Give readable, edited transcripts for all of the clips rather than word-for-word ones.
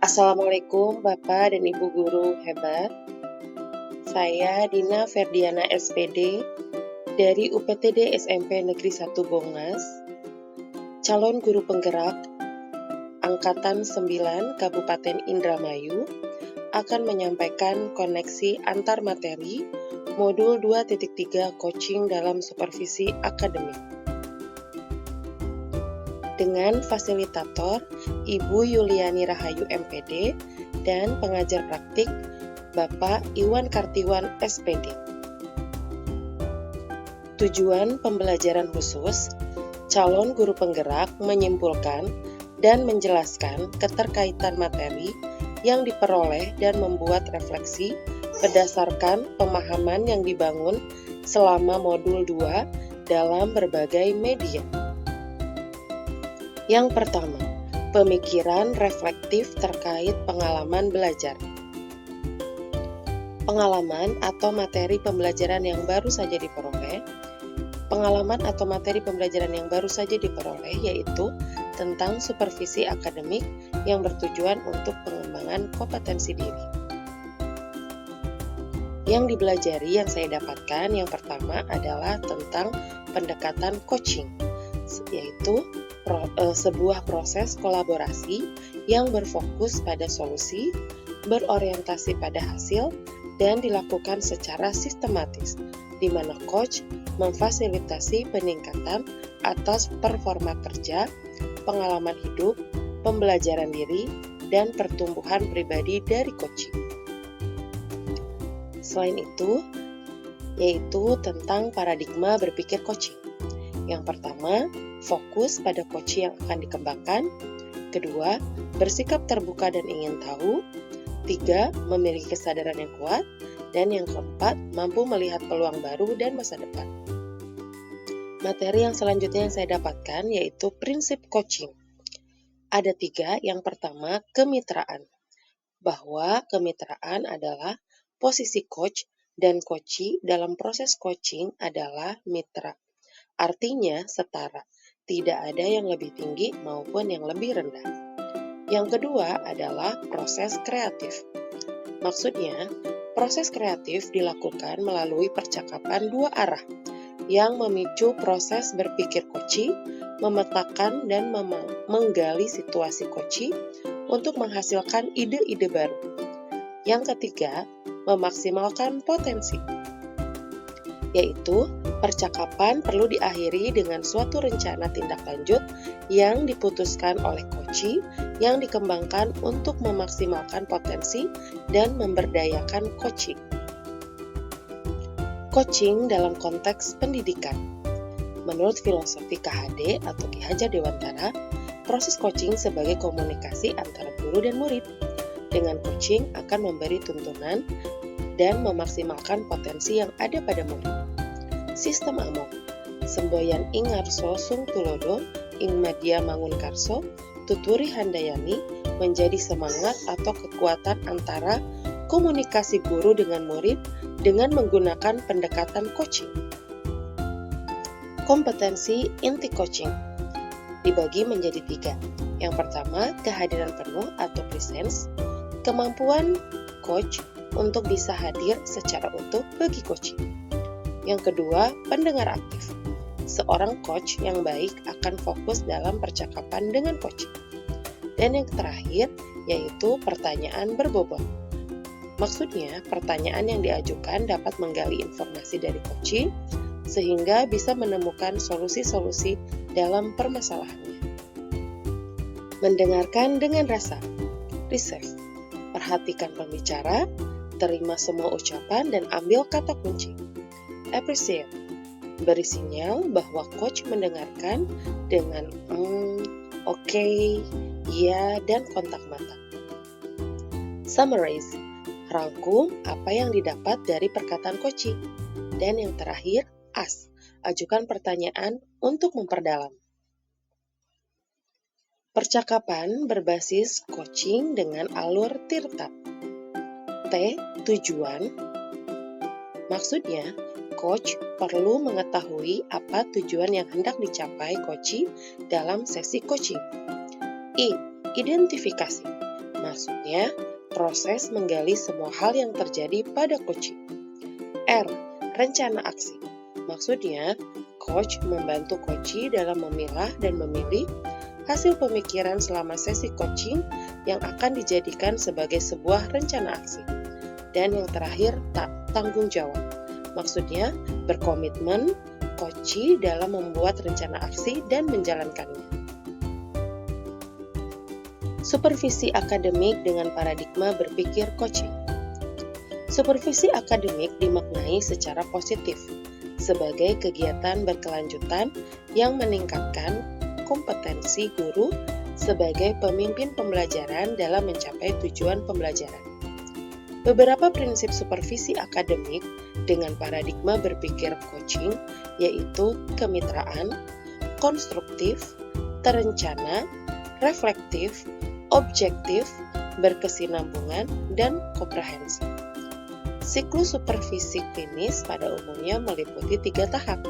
Assalamualaikum Bapak dan Ibu Guru hebat. Saya Dina Ferdiana SPD dari UPTD SMP Negeri 1 Bongnas, calon guru penggerak Angkatan 9 Kabupaten Indramayu, akan menyampaikan koneksi antar materi modul 2.3 coaching dalam supervisi akademik. Dengan fasilitator Ibu Yuliani Rahayu MPD dan pengajar praktik Bapak Iwan Kartiwan SPD. Tujuan pembelajaran khusus, calon guru penggerak menyimpulkan dan menjelaskan keterkaitan materi yang diperoleh dan membuat refleksi berdasarkan pemahaman yang dibangun selama modul 2 dalam berbagai media. Yang pertama, pemikiran reflektif terkait pengalaman belajar. Pengalaman atau materi pembelajaran yang baru saja diperoleh. Pengalaman atau materi pembelajaran yang baru saja diperoleh yaitu tentang supervisi akademik yang bertujuan untuk pengembangan kompetensi diri. Yang dipelajari yang saya dapatkan yang pertama adalah tentang pendekatan coaching, yaitu sebuah proses kolaborasi yang berfokus pada solusi, berorientasi pada hasil, dan dilakukan secara sistematis, di mana coach memfasilitasi peningkatan atas performa kerja, pengalaman hidup, pembelajaran diri, dan pertumbuhan pribadi dari coaching. Selain itu, yaitu tentang paradigma berpikir coaching. Yang pertama, fokus pada coaching yang akan dikembangkan. Kedua, bersikap terbuka dan ingin tahu. 3, memiliki kesadaran yang kuat. Dan yang keempat, mampu melihat peluang baru dan masa depan. Materi yang selanjutnya yang saya dapatkan yaitu prinsip coaching. Ada 3, yang pertama, kemitraan. Bahwa kemitraan adalah posisi coach dan coachee dalam proses coaching adalah mitra. Artinya setara, tidak ada yang lebih tinggi maupun yang lebih rendah. Yang kedua adalah proses kreatif. Maksudnya, proses kreatif dilakukan melalui percakapan dua arah yang memicu proses berpikir coachee, memetakan dan menggali situasi coachee untuk menghasilkan ide-ide baru. Yang ketiga, memaksimalkan potensi, yaitu percakapan perlu diakhiri dengan suatu rencana tindak lanjut yang diputuskan oleh coachee yang dikembangkan untuk memaksimalkan potensi dan memberdayakan coaching. Coaching dalam konteks pendidikan. Menurut filosofi KHD atau Ki Hajar Dewantara, proses coaching sebagai komunikasi antara guru dan murid. Dengan coaching akan memberi tuntunan dan memaksimalkan potensi yang ada pada murid. Sistem amok, semboyan ing ngarso sung tulodo, ing madya mangun karso, tuturi handayani, menjadi semangat atau kekuatan antara komunikasi guru dengan murid dengan menggunakan pendekatan coaching. Kompetensi inti coaching dibagi menjadi 3. Yang pertama, kehadiran penuh atau presence, kemampuan coach untuk bisa hadir secara utuh bagi coaching. Yang kedua, pendengar aktif. Seorang coach yang baik akan fokus dalam percakapan dengan coaching. Dan yang terakhir, yaitu pertanyaan berbobot. Maksudnya, pertanyaan yang diajukan dapat menggali informasi dari coaching, sehingga bisa menemukan solusi-solusi dalam permasalahannya. Mendengarkan dengan rasa. Receive. Perhatikan pembicara, terima semua ucapan dan ambil kata kunci. Appreciate. Beri sinyal bahwa coach mendengarkan dengan oke, ya, dan kontak mata. Summarize. Rangkum apa yang didapat dari perkataan coaching. Dan yang terakhir, ask. Ajukan pertanyaan untuk memperdalam. Percakapan berbasis coaching dengan alur tirta. T. Tujuan. Maksudnya, coach perlu mengetahui apa tujuan yang hendak dicapai coachee dalam sesi coaching. I. Identifikasi. maksudnya proses menggali semua hal yang terjadi pada coaching. R. Rencana aksi, maksudnya coach membantu coachee dalam memilah dan memilih hasil pemikiran selama sesi coaching yang akan dijadikan sebagai sebuah rencana aksi. Dan yang terakhir, tanggung jawab, maksudnya berkomitmen coachee dalam membuat rencana aksi dan menjalankannya. Supervisi akademik dengan paradigma berpikir coaching. Supervisi akademik dimaknai secara positif sebagai kegiatan berkelanjutan yang meningkatkan kompetensi guru sebagai pemimpin pembelajaran dalam mencapai tujuan pembelajaran. Beberapa prinsip supervisi akademik dengan paradigma berpikir coaching yaitu kemitraan, konstruktif, terencana, reflektif, objektif, berkesinambungan, dan komprehensif. Siklus supervisi klinis pada umumnya meliputi 3 tahap,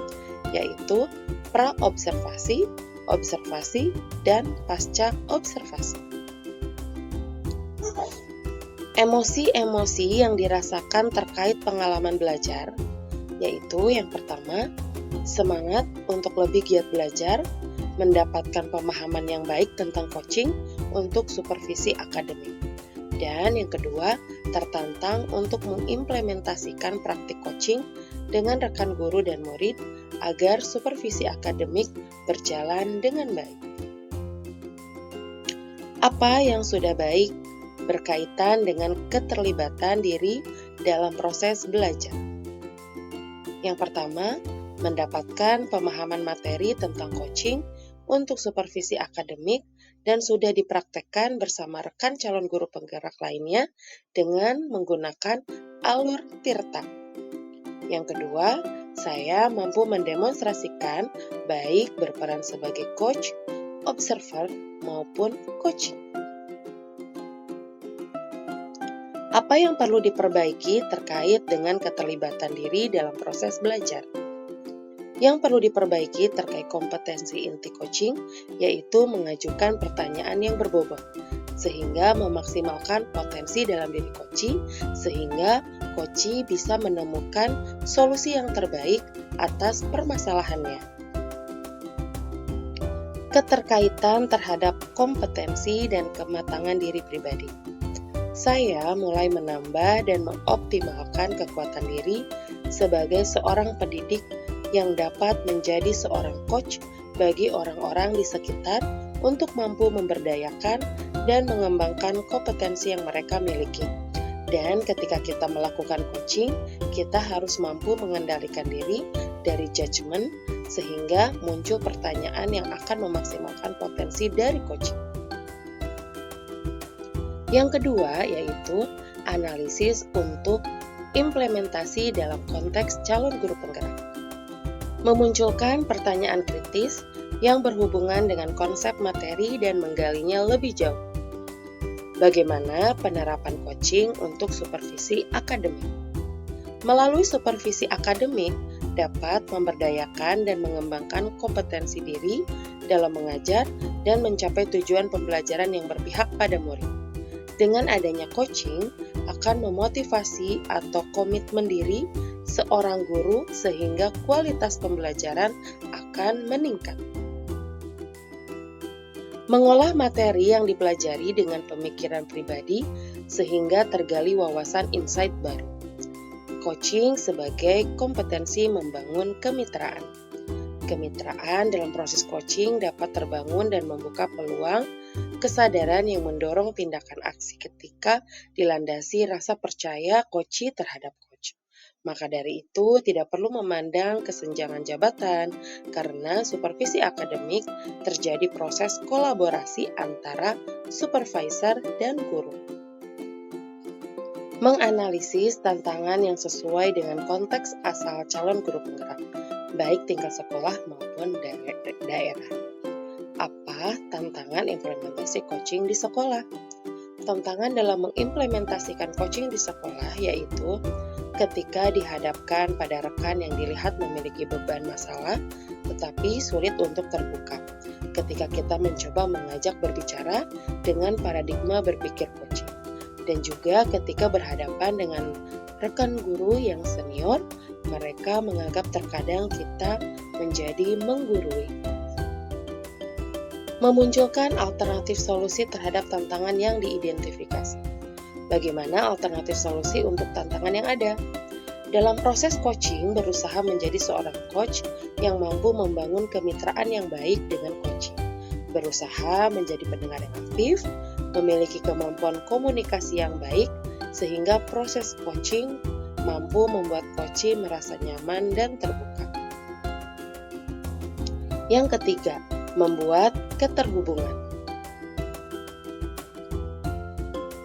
yaitu pra-observasi, observasi, dan pasca-observasi. Emosi-emosi yang dirasakan terkait pengalaman belajar, yaitu yang pertama, semangat untuk lebih giat belajar, mendapatkan pemahaman yang baik tentang coaching untuk supervisi akademik. Dan yang kedua, tertantang untuk mengimplementasikan praktik coaching dengan rekan guru dan murid agar supervisi akademik berjalan dengan baik. Apa yang sudah baik berkaitan dengan keterlibatan diri dalam proses belajar? Yang pertama, mendapatkan pemahaman materi tentang coaching untuk supervisi akademik dan sudah dipraktekkan bersama rekan calon guru penggerak lainnya dengan menggunakan alur tirta. Yang kedua, saya mampu mendemonstrasikan baik berperan sebagai coach, observer, maupun coaching. Apa yang perlu diperbaiki terkait dengan keterlibatan diri dalam proses belajar? Yang perlu diperbaiki terkait kompetensi inti coaching, yaitu mengajukan pertanyaan yang berbobot, sehingga memaksimalkan potensi dalam diri coachee, sehingga coachee bisa menemukan solusi yang terbaik atas permasalahannya. Keterkaitan terhadap kompetensi dan kematangan diri pribadi. Saya mulai menambah dan mengoptimalkan kekuatan diri sebagai seorang pendidik yang dapat menjadi seorang coach bagi orang-orang di sekitar untuk mampu memberdayakan dan mengembangkan kompetensi yang mereka miliki. Dan ketika kita melakukan coaching, kita harus mampu mengendalikan diri dari judgement sehingga muncul pertanyaan yang akan memaksimalkan potensi dari coaching. Yang kedua yaitu analisis untuk implementasi dalam konteks calon guru penggerak. Memunculkan pertanyaan kritis yang berhubungan dengan konsep materi dan menggalinya lebih jauh. Bagaimana penerapan coaching untuk supervisi akademik? Melalui supervisi akademik dapat memberdayakan dan mengembangkan kompetensi diri dalam mengajar dan mencapai tujuan pembelajaran yang berpihak pada murid. Dengan adanya coaching akan memotivasi atau komitmen diri seorang guru sehingga kualitas pembelajaran akan meningkat. Mengolah materi yang dipelajari dengan pemikiran pribadi sehingga tergali wawasan insight baru. Coaching sebagai kompetensi membangun kemitraan. Kemitraan dalam proses coaching dapat terbangun dan membuka peluang kesadaran yang mendorong tindakan aksi ketika dilandasi rasa percaya coachee terhadap coach. Maka dari itu, tidak perlu memandang kesenjangan jabatan, karena supervisi akademik terjadi proses kolaborasi antara supervisor dan guru. Menganalisis tantangan yang sesuai dengan konteks asal calon guru penggerak, baik tingkat sekolah maupun daerah. Apa tantangan implementasi coaching di sekolah? Tantangan dalam mengimplementasikan coaching di sekolah yaitu ketika dihadapkan pada rekan yang dilihat memiliki beban masalah tetapi sulit untuk terbuka ketika kita mencoba mengajak berbicara dengan paradigma berpikir coaching. Dan juga ketika berhadapan dengan rekan guru yang senior, mereka menganggap terkadang kita menjadi menggurui. Memunculkan alternatif solusi terhadap tantangan yang diidentifikasi. Bagaimana alternatif solusi untuk tantangan yang ada? Dalam proses coaching, berusaha menjadi seorang coach yang mampu membangun kemitraan yang baik dengan coaching. Berusaha menjadi pendengar yang aktif, memiliki kemampuan komunikasi yang baik, sehingga proses coaching mampu membuat coach merasa nyaman dan terbuka. Yang ketiga, membuat keterhubungan.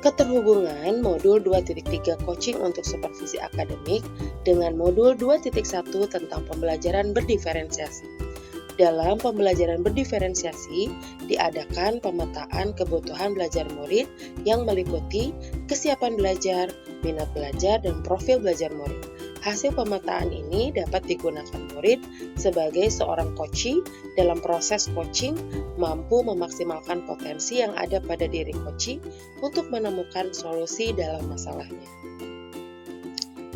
Keterhubungan modul 2.3 coaching untuk supervisi akademik dengan modul 2.1 tentang pembelajaran berdiferensiasi. Dalam pembelajaran berdiferensiasi, diadakan pemetaan kebutuhan belajar murid yang meliputi kesiapan belajar, minat belajar, dan profil belajar murid. Hasil pemetaan ini dapat digunakan murid sebagai seorang coachee dalam proses coaching, mampu memaksimalkan potensi yang ada pada diri coachee untuk menemukan solusi dalam masalahnya.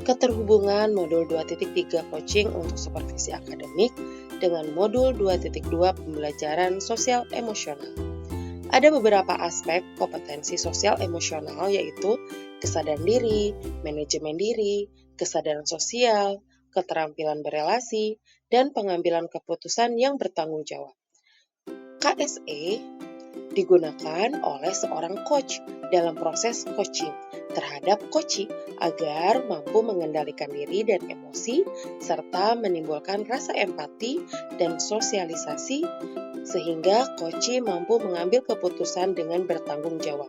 Keterhubungan modul 2.3 coaching untuk supervisi akademik dengan modul 2.2 pembelajaran sosial emosional. Ada beberapa aspek kompetensi sosial emosional, yaitu kesadaran diri, manajemen diri, kesadaran sosial, keterampilan berelasi, dan pengambilan keputusan yang bertanggung jawab. KSE digunakan oleh seorang coach dalam proses coaching terhadap coachee agar mampu mengendalikan diri dan emosi serta menimbulkan rasa empati dan sosialisasi sehingga coachee mampu mengambil keputusan dengan bertanggung jawab.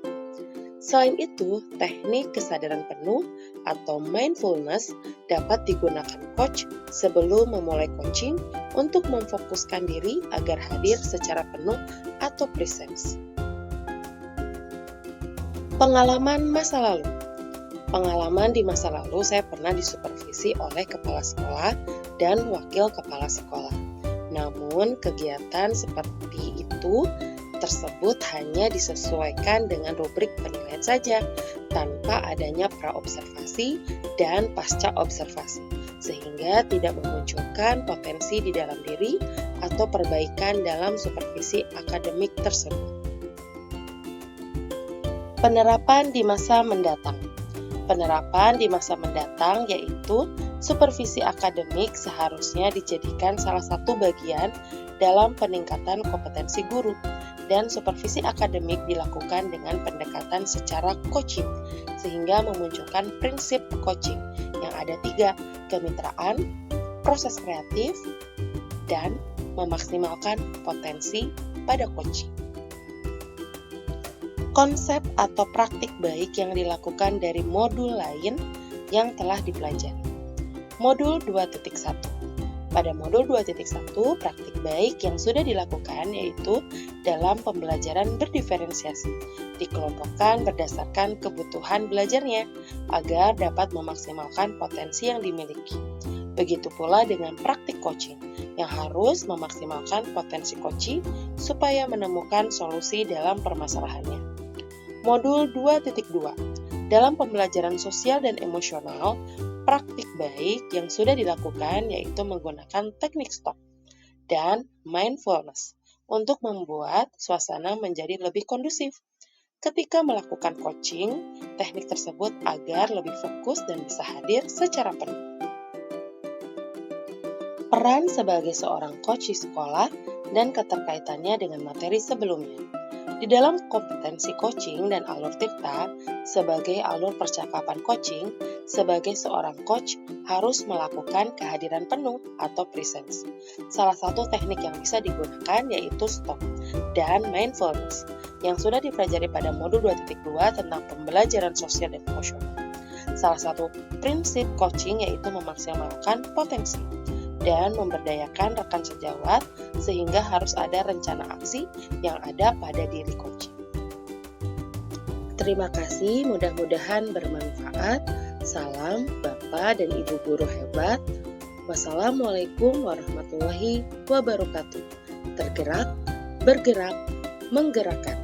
Selain itu, teknik kesadaran penuh atau mindfulness dapat digunakan coach sebelum memulai coaching untuk memfokuskan diri agar hadir secara penuh atau presence. Pengalaman masa lalu. Pengalaman di masa lalu saya pernah disupervisi oleh kepala sekolah dan wakil kepala sekolah. Namun kegiatan seperti itu tersebut hanya disesuaikan dengan rubrik penilaian saja, tanpa adanya praobservasi dan pasca observasi, sehingga tidak memunculkan potensi di dalam diri atau perbaikan dalam supervisi akademik tersebut. Penerapan di masa mendatang. Penerapan di masa mendatang yaitu supervisi akademik seharusnya dijadikan salah satu bagian dalam peningkatan kompetensi guru, dan supervisi akademik dilakukan dengan pendekatan secara coaching, sehingga memunculkan prinsip coaching yang ada 3, kemitraan, proses kreatif, dan memaksimalkan potensi pada coaching. Konsep atau praktik baik yang dilakukan dari modul lain yang telah dipelajari. Modul 2.1. Pada modul 2.1, praktik baik yang sudah dilakukan yaitu dalam pembelajaran berdiferensiasi, dikelompokkan berdasarkan kebutuhan belajarnya agar dapat memaksimalkan potensi yang dimiliki. Begitu pula dengan praktik coaching yang harus memaksimalkan potensi coachee supaya menemukan solusi dalam permasalahannya. Modul 2.2. Dalam pembelajaran sosial dan emosional, praktik baik yang sudah dilakukan yaitu menggunakan teknik stop dan mindfulness untuk membuat suasana menjadi lebih kondusif. Ketika melakukan coaching, teknik tersebut agar lebih fokus dan bisa hadir secara penuh. Peran sebagai seorang coach di sekolah dan keterkaitannya dengan materi sebelumnya. Di dalam kompetensi coaching dan alur Tirta, sebagai alur percakapan coaching, sebagai seorang coach harus melakukan kehadiran penuh atau presence. Salah satu teknik yang bisa digunakan yaitu stop dan mindfulness, yang sudah dipelajari pada modul 2.2 tentang pembelajaran sosial dan emosional. Salah satu prinsip coaching yaitu memaksimalkan potensi dan memberdayakan rekan sejawat sehingga harus ada rencana aksi yang ada pada diri coach. Terima kasih, mudah-mudahan bermanfaat. Salam Bapak dan Ibu guru hebat. Wassalamualaikum warahmatullahi wabarakatuh. Tergerak, bergerak, menggerakkan.